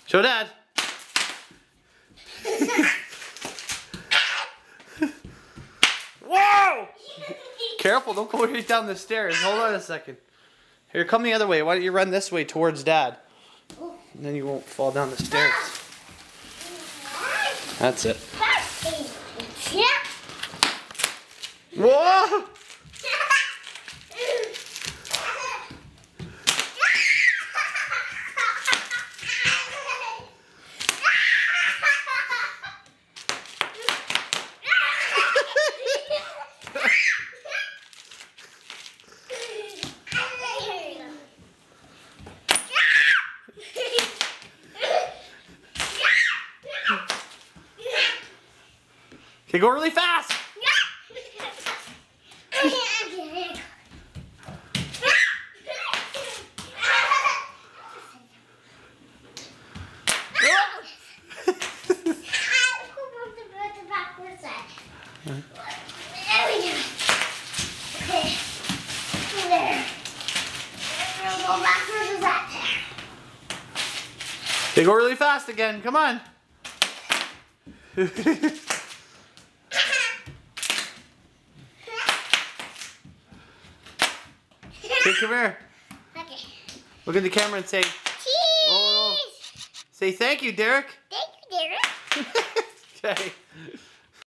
Show Dad. Whoa! Careful, don't go right down the stairs. Hold on a second. Here, come the other way. Why don't you run this way towards Dad? And then you won't fall down the stairs. That's it. Whoa! Okay, go really fast. Okay, go really fast again. Come on. Okay, come here. Okay. Look at the camera and say, Cheese! oh, no. Say thank you, Derek. Thank you, Derek. Okay.